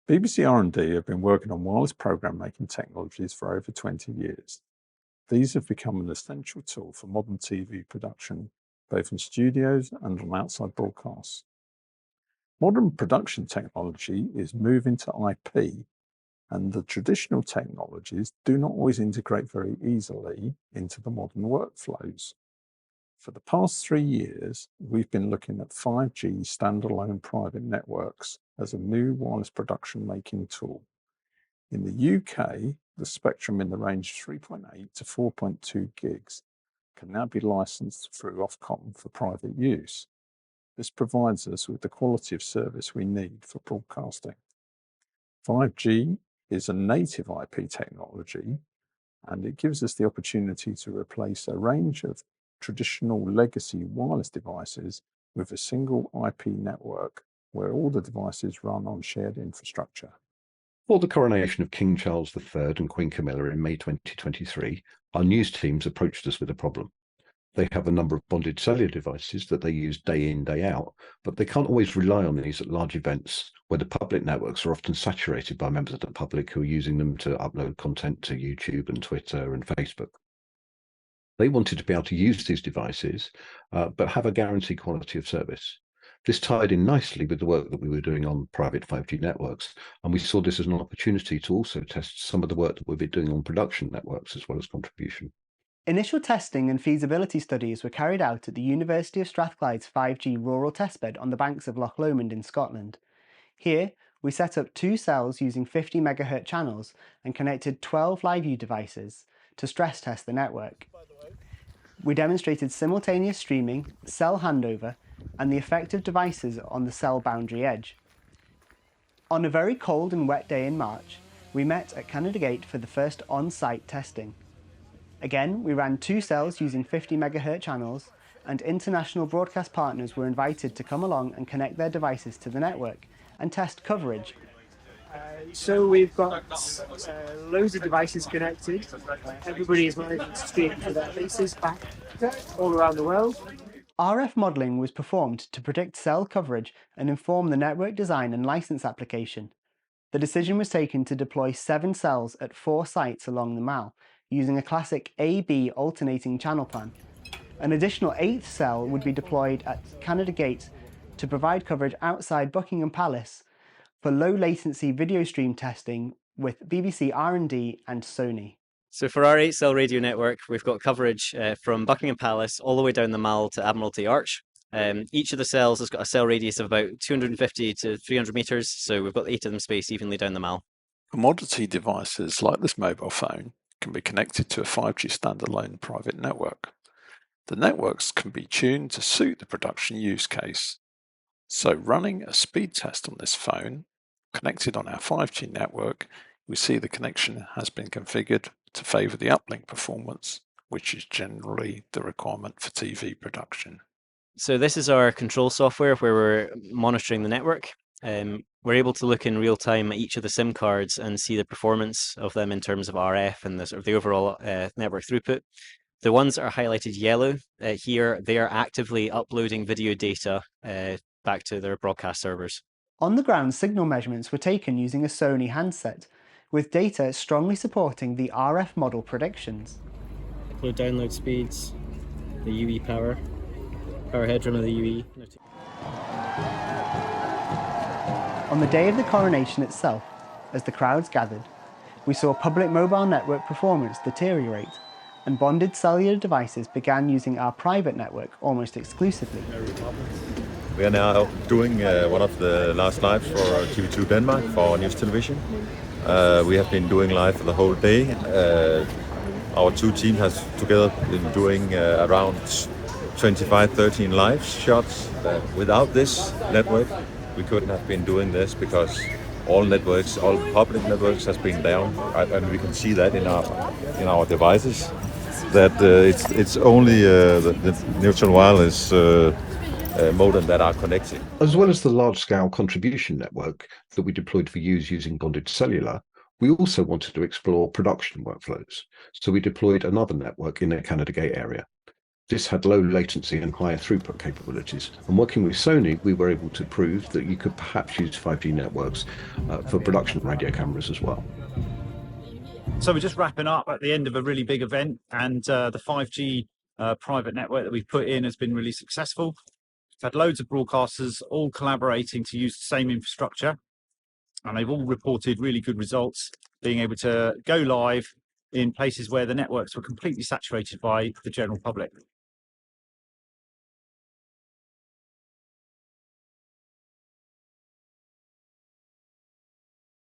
BBC R&D have been working on wireless program making technologies for over 20 years. These have become an essential tool for modern TV production, both in studios and on outside broadcasts. Modern production technology is moving to IP, and the traditional technologies do not always integrate very easily into the modern workflows. For the past 3 years, we've been looking at 5G standalone private networks as a new wireless production making tool. In the UK, the spectrum in the range of 3.8 to 4.2 gigs can now be licensed through Ofcom for private use. This provides us with the quality of service we need for broadcasting. 5G is a native IP technology, and it gives us the opportunity to replace a range of traditional legacy wireless devices with a single IP network where all the devices run on shared infrastructure. For the coronation of King Charles III and Queen Camilla in May 2023, our news teams approached us with a problem. They have a number of bonded cellular devices that they use day in, day out, but they can't always rely on these at large events where the public networks are often saturated by members of the public who are using them to upload content to YouTube and Twitter and Facebook. They wanted to be able to use these devices, but have a guaranteed quality of service. This tied in nicely with the work that we were doing on private 5G networks, and we saw this as an opportunity to also test some of the work that we've been doing on production networks as well as contribution. Initial testing and feasibility studies were carried out at the University of Strathclyde's 5G rural testbed on the banks of Loch Lomond in Scotland. Here, we set up 2 cells using 50 MHz channels and connected 12 LiveView devices to stress test the network. We demonstrated simultaneous streaming, cell handover, and the effect of devices on the cell boundary edge. On a very cold and wet day in March, we met at Canada Gate for the first on-site testing. Again, we ran 2 cells using 50 MHz channels, and international broadcast partners were invited to come along and connect their devices to the network and test coverage. So we've got loads of devices connected. Everybody is managing to stream to their places back all around the world. RF modelling was performed to predict cell coverage and inform the network design and license application. The decision was taken to deploy 7 cells at 4 sites along the Mall, using a classic A-B alternating channel plan. An additional 8th cell would be deployed at Canada Gate to provide coverage outside Buckingham Palace for low latency video stream testing with BBC R&D and Sony. So for our 8-cell radio network, we've got coverage from Buckingham Palace all the way down the Mall to Admiralty Arch. Each of the cells has got a cell radius of about 250 to 300 metres, so we've got 8 of them spaced evenly down the Mall. Commodity devices like this mobile phone can be connected to a 5G standalone private network. The networks can be tuned to suit the production use case. So running a speed test on this phone, connected on our 5G network, we see the connection has been configured to favour the uplink performance, which is generally the requirement for TV production. So this is our control software where we're monitoring the network. We're able to look in real time at each of the SIM cards and see the performance of them in terms of RF and the sort of the overall network throughput. The ones that are highlighted yellow here, they are actively uploading video data back to their broadcast servers. On the ground, signal measurements were taken using a Sony handset, with data strongly supporting the RF model predictions. Upload download speeds, the UE power headroom of the UE. On the day of the coronation itself, as the crowds gathered, we saw public mobile network performance deteriorate, and bonded cellular devices began using our private network almost exclusively. We are now doing one of the last lives for TV2 Denmark for news television. We have been doing live for the whole day. Our 2 teams has together been doing around 25-13 live shots. Without this network, we couldn't have been doing this because all networks, all public networks has been down, and we can see that in our devices. That it's only the neutral wireless modem that are connected. As well as the large-scale contribution network that we deployed for use using bonded cellular, we also wanted to explore production workflows. So we deployed another network in the Canada Gate area. This had low latency and higher throughput capabilities. And working with Sony, we were able to prove that you could perhaps use 5G networks for production radio cameras as well. So we're just wrapping up at the end of a really big event, and the 5G private network that we've put in has been really successful. We've had loads of broadcasters all collaborating to use the same infrastructure, and they've all reported really good results, being able to go live in places where the networks were completely saturated by the general public.